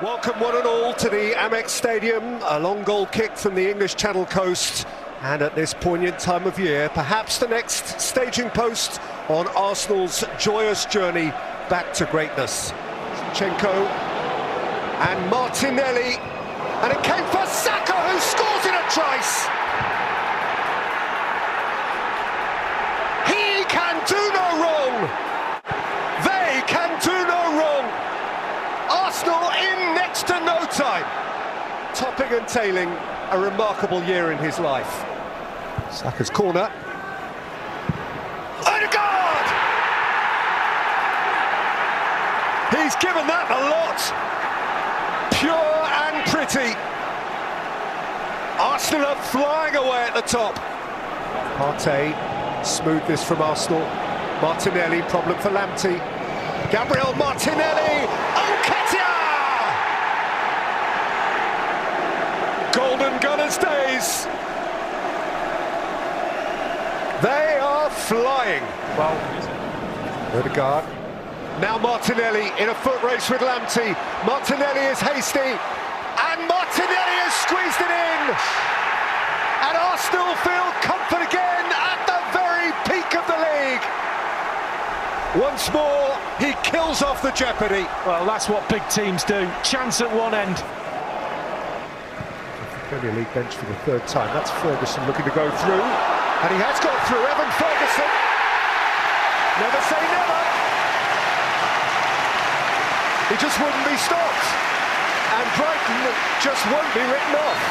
Welcome one and all to the Amex Stadium, a long goal kick from the English Channel coast, and at this poignant time of year, perhaps the next staging post on Arsenal's joyous journey back to greatness. Zinchenko and Martinelli, and it came for Saka, who scores in a trice. He can do no wrong. They can do no wrong. Arsenal in next to no time. Topping and tailing a remarkable year in his life. Saka's corner. Odegaard! He's given that a lot. Pure and pretty. Arsenal are flying away at the top. Partey, smooth this from Arsenal. Martinelli, problem for Lamptey. Gabriel Martinelli! Golden Gunners days. They are flying. Well, Odegaard. Now Martinelli in a foot race with Lamptey. Martinelli is hasty, and Martinelli has squeezed it in. And Arsenal feel comfort again at the very peak of the league. Once more, he kills off the jeopardy. Well, that's what big teams do. Chance at one end. Premier League bench for the third time. That's Ferguson looking to go through, and he has got through. Evan Ferguson. Never say never. He just wouldn't be stopped, and Brighton just won't be written off.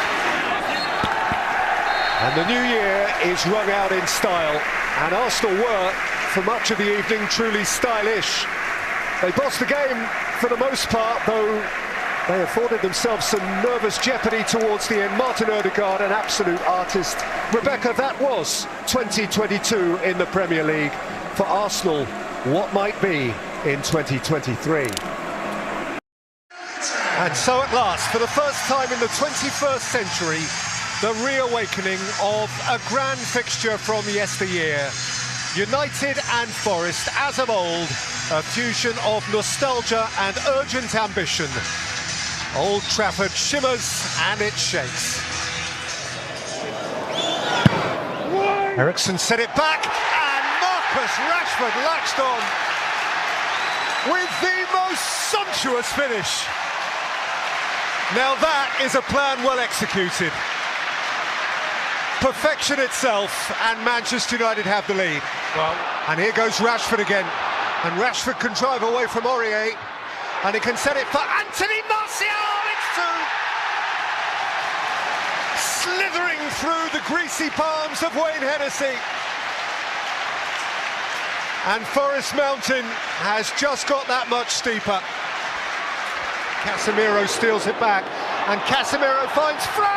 And the new year is rung out in style, and Arsenal were, for much of the evening, truly stylish. They bossed the game for the most part, though they afforded themselves some nervous jeopardy towards the end. Martin Odegaard, an absolute artist. Rebecca, that was 2022 in the Premier League. For Arsenal, what might be in 2023? And so at last, for the first time in the 21st century, the reawakening of a grand fixture from yesteryear. United and Forest, as of old, a fusion of nostalgia and urgent ambition. Old Trafford shimmers and it shakes. Eriksen set it back, and Marcus Rashford latched on with the most sumptuous finish. Now that is a plan well executed. Perfection itself, and Manchester United have the lead. Well, and here goes Rashford again, and Rashford can drive away from Aurier. And he can set it for Anthony Martial. It's two. Slithering through the greasy palms of Wayne Hennessy. And Forest Mountain has just got that much steeper. Casemiro steals it back, and Casemiro finds Fred,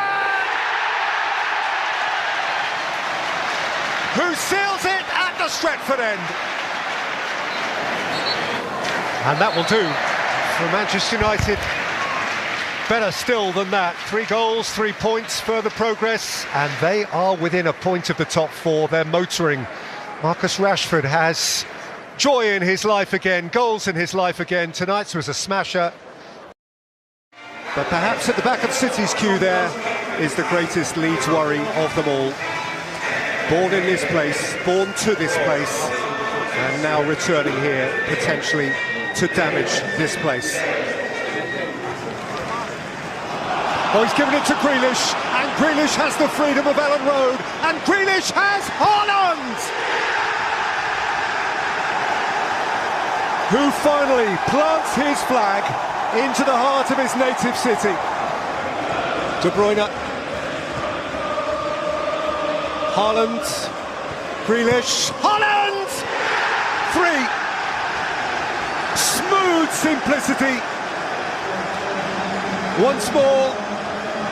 who seals it at the Stretford end. And that will do for Manchester United. Better still than that. 3 goals, 3 points, further progress, and they are within a point of the top 4. They're motoring. Marcus Rashford has joy in his life again, goals in his life again. Tonight's was a smasher. But perhaps at the back of City's queue there is the greatest Leeds worry of them all. Born in this place, born to this place, and now returning here, potentially to damage this place. Oh, he's given it to Grealish, and Grealish has the freedom of Ellen Road, and Grealish has Haaland, who finally plants his flag into the heart of his native city. De Bruyne, Haaland, Grealish, Haaland! 3. Smooth simplicity. Once more,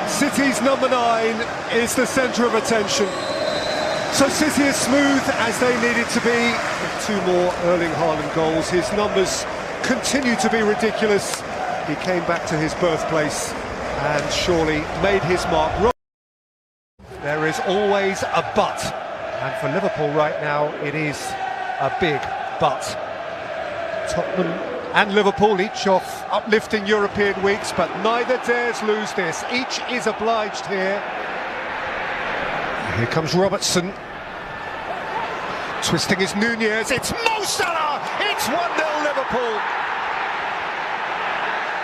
City's number 9 is the centre of attention. So City as smooth as they needed to be. With 2 more Erling Haaland goals, his numbers continue to be ridiculous. He came back to his birthplace and surely made his mark. There is always a but, and for Liverpool right now it is a big but. Tottenham and Liverpool, each off uplifting European weeks, but neither dares lose this. Each is obliged here. Here comes Robertson. Twisting his Nunez. It's Mo Salah! It's 1-0 Liverpool.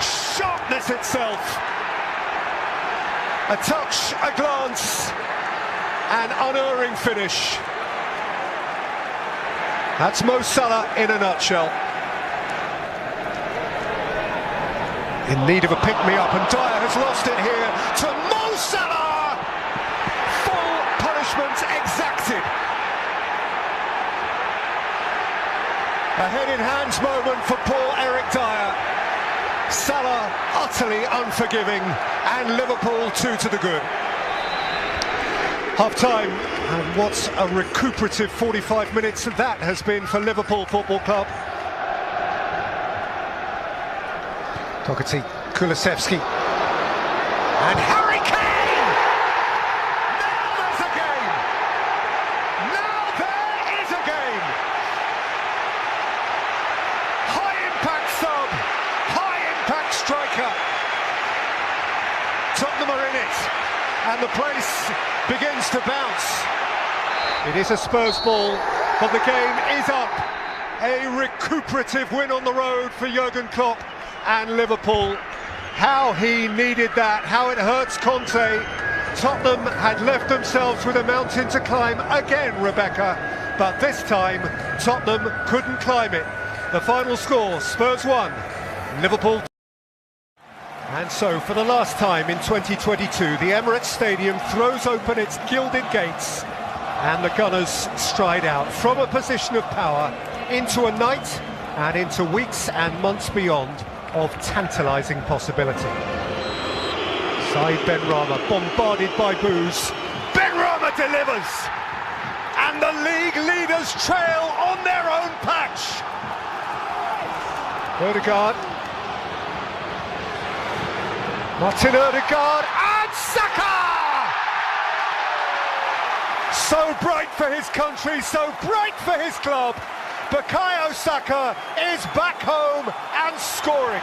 Sharpness itself. A touch, a glance, an unerring finish. That's Mo Salah in a nutshell. In need of a pick-me-up, and Dyer has lost it here to Mo Salah! Full punishment exacted. A head-in-hands moment for poor Eric Dyer. Salah utterly unforgiving, and Liverpool 2 to the good. Half-time, and what's a recuperative 45 minutes that has been for Liverpool Football Club. Doherty, Kulusevski, and Harry Kane! Now there's a game! Now there is a game! High-impact sub, high-impact striker. Tottenham are in it, and the place begins to bounce. It is a Spurs ball, but the game is up. A recuperative win on the road for Jurgen Klopp and Liverpool. How he needed that, how it hurts Conte. Tottenham had left themselves with a mountain to climb again, Rebecca, but this time Tottenham couldn't climb it. The final score, Spurs 1, Liverpool 2. And so, for the last time in 2022, the Emirates Stadium throws open its gilded gates and the Gunners stride out from a position of power into a night and into weeks and months beyond of tantalising possibility. Saïd Benrahma bombarded by boos. Benrahma delivers! And the league leaders trail on their own patch. Ødegaard. Martin Ødegaard and Saka! So bright for his country, so bright for his club. Bukayo Saka is back home and scoring.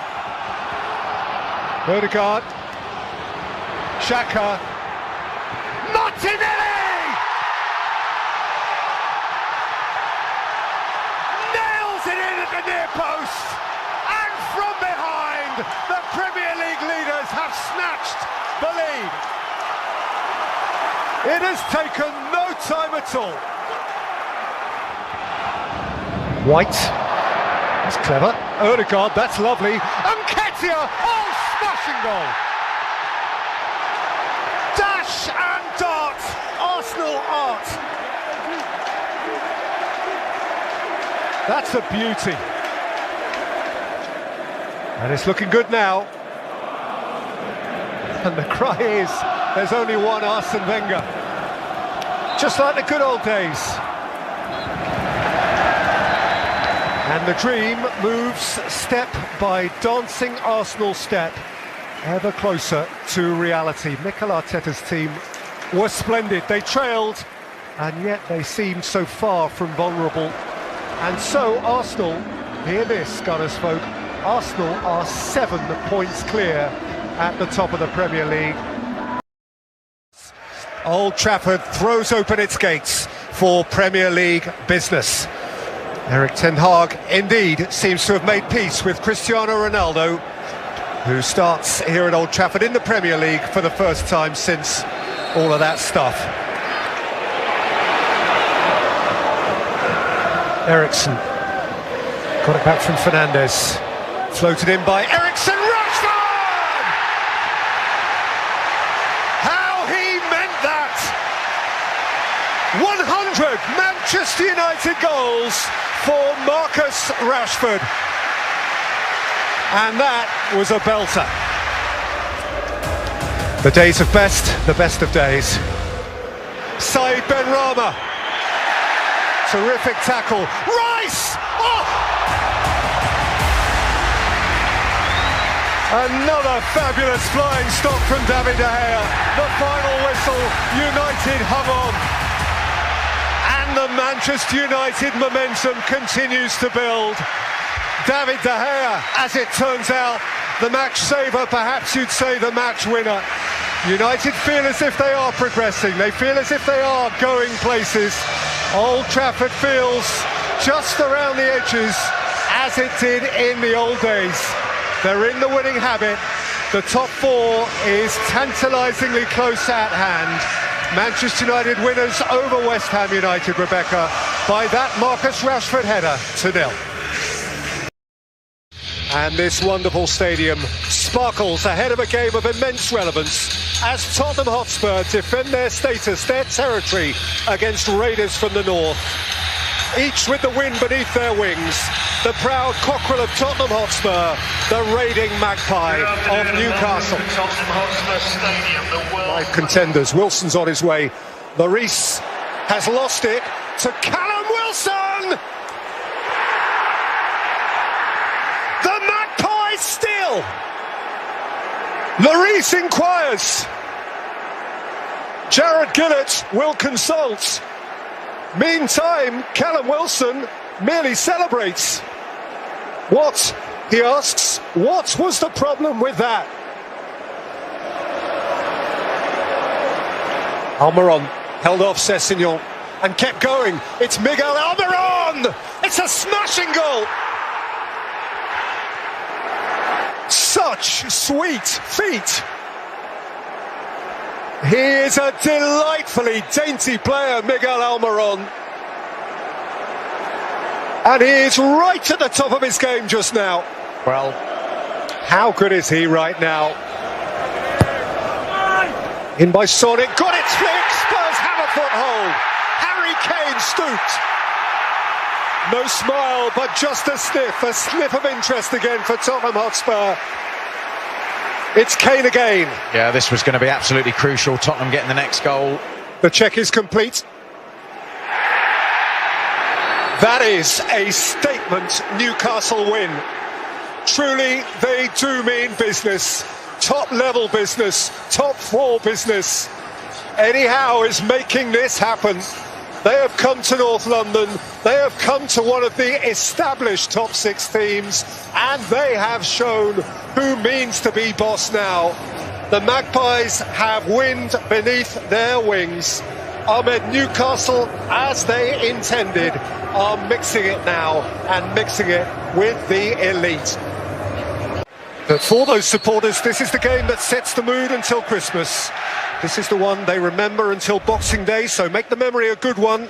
Ødegaard. Xhaka. Martinelli! Nails it in at the near post. And from behind, the Premier League leaders have snatched the lead. It has taken no time at all. White, that's clever. Ødegaard, that's lovely. Nketiah, oh, smashing goal. Dash and dart, Arsenal art. That's a beauty. And it's looking good now. And the cry is, there's only one Arsene Wenger. Just like the good old days. And the dream moves step by dancing Arsenal step ever closer to reality. Mikel Arteta's team were splendid. They trailed, and yet they seemed so far from vulnerable. And so Arsenal, hear this, Gunners folk, Arsenal are 7 points clear at the top of the Premier League. Old Trafford throws open its gates for Premier League business. Erik ten Hag indeed seems to have made peace with Cristiano Ronaldo, who starts here at Old Trafford in the Premier League for the first time since all of that stuff. Eriksen got it back from Fernandes, floated in by Eriksen. Rashford! How he meant that! 100 Manchester United goals for Marcus Rashford, and that was a belter. The days of best, the best of days. Saïd Benrahma, terrific tackle. Rice! Oh! Another fabulous flying stop from David De Gea. The final whistle, United hung on. And the Manchester United momentum continues to build. David De Gea, as it turns out, the match saver, perhaps you'd say the match winner. United feel as if they are progressing, they feel as if they are going places. Old Trafford feels just around the edges as it did in the old days. They're in the winning habit. The top four is tantalisingly close at hand. Manchester United winners over West Ham United, Rebecca, by that Marcus Rashford header, 2-0. And this wonderful stadium sparkles ahead of a game of immense relevance as Tottenham Hotspur defend their status, their territory, against Raiders from the north. Each with the wind beneath their wings, the proud cockerel of Tottenham Hotspur, the raiding magpie of Newcastle. Five contenders, Wilson's on his way. Lloris has lost it to Callum Wilson! The magpie still! Lloris inquires. Jared Gillett will consult. Meantime, Callum Wilson merely celebrates. What, he asks, what was the problem with that? Almiron held off Sessegnon and kept going. It's Miguel Almiron! It's a smashing goal! Such sweet feet! He is a delightfully dainty player, Miguel Almiron. And he is right at the top of his game just now. Well, how good is he right now? In by Sonic, got it, flick, Spurs have a foothold. Harry Kane stooped. No smile, but just a sniff of interest again for Tottenham Hotspur. It's Kane again. Yeah, this was going to be absolutely crucial. Tottenham getting the next goal. The check is complete. That is a statement Newcastle win. Truly, they do mean business. Top level business, top four business. Eddie Howe is making this happen. They have come to North London, they have come to one of the established top six teams, and they have shown who means to be boss now. The Magpies have wind beneath their wings. Ahmed, Newcastle, as they intended, are mixing it now, and mixing it with the elite. But for those supporters, this is the game that sets the mood until Christmas. This is the one they remember until Boxing Day, so make the memory a good one.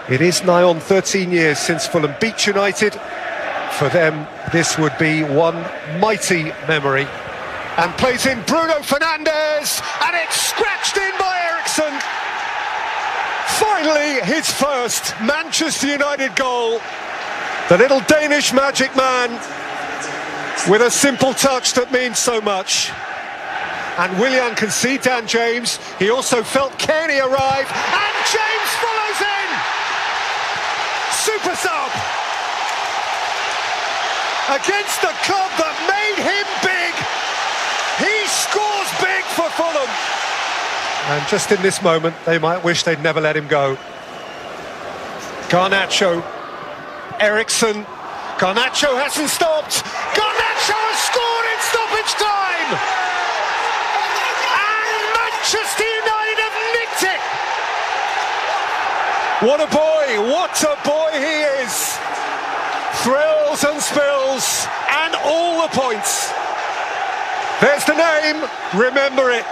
It is nigh on 13 years since Fulham beat United. For them, this would be one mighty memory. And plays in Bruno Fernandes, and it's scratched in by Eriksson. Finally, his first Manchester United goal. The little Danish magic man with a simple touch that means so much. And Willian can see Dan James. He also felt Kearney arrive, and James follows in! Super sub! Against the club that made him big, he scores big for Fulham. And just in this moment, they might wish they'd never let him go. Garnacho, Eriksson, Garnacho hasn't stopped. Garnacho has scored in stoppage time! Manchester United have nicked it! What a boy he is! Thrills and spills, and all the points. There's the name, remember it.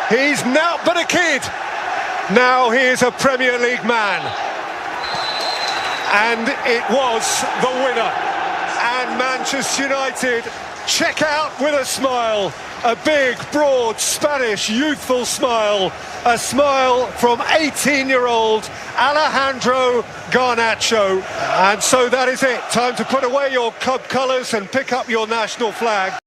He's now but a kid. Now he is a Premier League man. And it was the winner. And Manchester United check out with a smile. A big, broad, Spanish, youthful smile. A smile from 18-year-old Alejandro Garnacho. And so that is it. Time to put away your club colours and pick up your national flag.